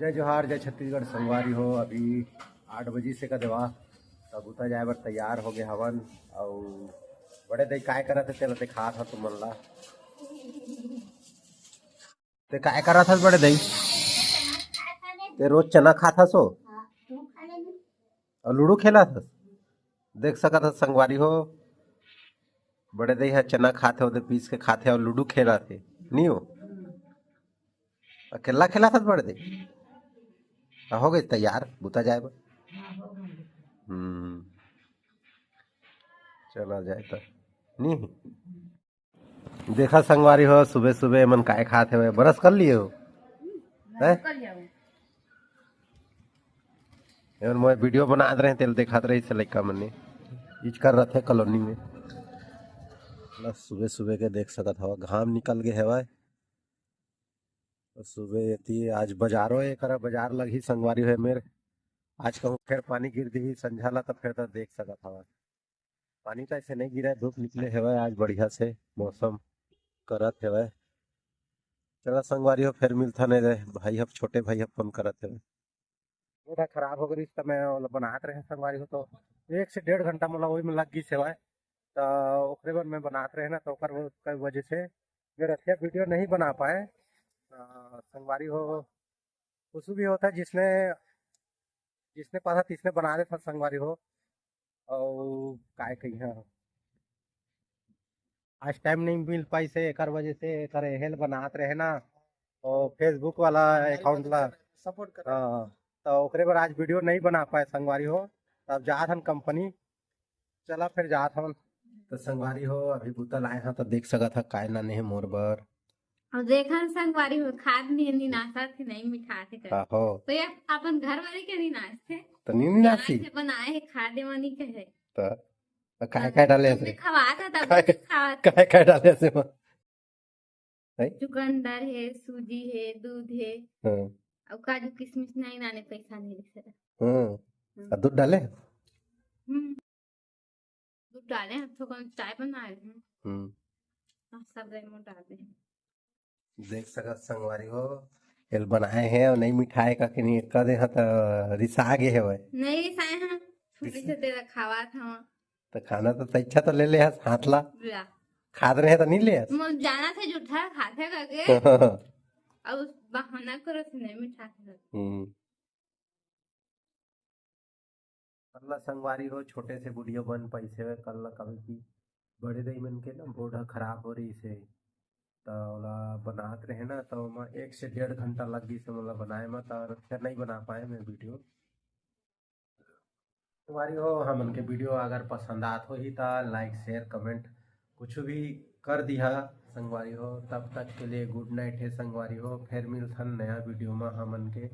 जय जोहार जय छत्तीसगढ़ संगवारी हो। अभी 8 बजे से का देवा तब उतर जाए बर तैयार हो गए हवन। और बड़े दई काय करत थे तेला दिखा था तुमन ला। ते काय करत हस बड़े दई? ते रोज चना खाता सो और लूडो खेला था। देख सकत हस संगवारी हो, बड़े दई है चना खाते होते पीस के खाते और लूडो खेला थे नहीं हो। अकेला खेला था बड़े दई हो गई तैयार बुता जाए बर। हम्म, चला जाए तो नहीं। देखा संगवारी हो, सुबह सुबह मन काय खाते हुए बरस कर लिए हो हैं? एवं मैं वीडियो बना रहे तेल दिखाते रही से लड़का मन ने इज कर रहे थे कॉलोनी में। सुबह सुबह के देख सकत हवा घाम निकल गए हवा। सुबह ये आज बाजारो है करा बाजार लगी संगवारी है मेरे। आज कहूँ फिर पानी गिर दी संझा ला तो फिर तो देख सकत हवा पानी तो ऐसे नहीं गिरा, धूप निकले हवा आज बढ़िया से मौसम करत है। चला संगवारी हो फिर मिलता नहीं रहे भाई, अब छोटे भाई अब फोन करत है। थोड़ा खराब हो गई तो मैं बनाते रहे संगवारी हो तो 1 से 1.5 घंटा मतलब वही में लग गई सेवाएं। तो ओकरे बाद में बनाते रहे ना तो ओकर वजह से मेरा अच्छा वीडियो नहीं बना पाए। संगवारी हो कुछ भी होता है जिसने जिसने पढ़ा तिसने बना दे था संगवारी हो। और काय कही है आज टाइम नहीं मिल पाई से एकर वजह से एकर हेल बनात रहे ना। और फेसबुक वाला अकाउंट ला सपोर्ट कर तो ओकरे पर आज वीडियो नहीं बना पाए संगवारी हो। तब जात हम कंपनी चला फिर जात हम। तो संगवारी हो अभी बुतल आए हैं तो देख सकत था काय ना नहीं मोर बर। और देखा संगवारी हो खाद नहीं नाचा थे नहीं मिठा थे कर हो तो ये अपन घर वाले के नहीं नाचते तो नहीं नाची से बनाए है खादे वानी के है तो काय काय डाले से खवा था तब काय खावा काय काय डाले से चुकंदर है सूजी है दूध है हां और काजू किशमिश नहीं नाने पैसा नहीं दिख हां दूध डाले दूध डाले हम तो कौन चाय बनाए सब रेमो डाले देख सकत संगवारी हो एल बनाए हैं और नहीं मिठाई का कि नहीं कर दे तो रिसा गए है भाई नहीं रिसाए हैं छोटे से तेरा खावा था तो खाना तो अच्छा तो ले ले हाथ ला ला खाद रहे तो नहीं ले मुझे जाना था जूठा खाते करके और उस बहाना करो से नहीं मिठा कल्ला संगवारी हो छोटे से वीडियो बन पैसे हुए कल्ला कभी की बड़े दई मन के ना बोर्ड खराब हो रही से तो ओला बनात रहे ना तो मैं 1 से 1.5 घंटा लग गई से मतलब बनाए में तो फिर नहीं बना पाए मैं वीडियो। तुम्हारी हो हमन के वीडियो अगर पसंद आत हो ही तो लाइक शेयर कमेंट कुछ भी कर दिया संगवारी हो। तब तक के लिए गुड नाइट है संगवारी हो, फिर मिलथन नया वीडियो में हमन के।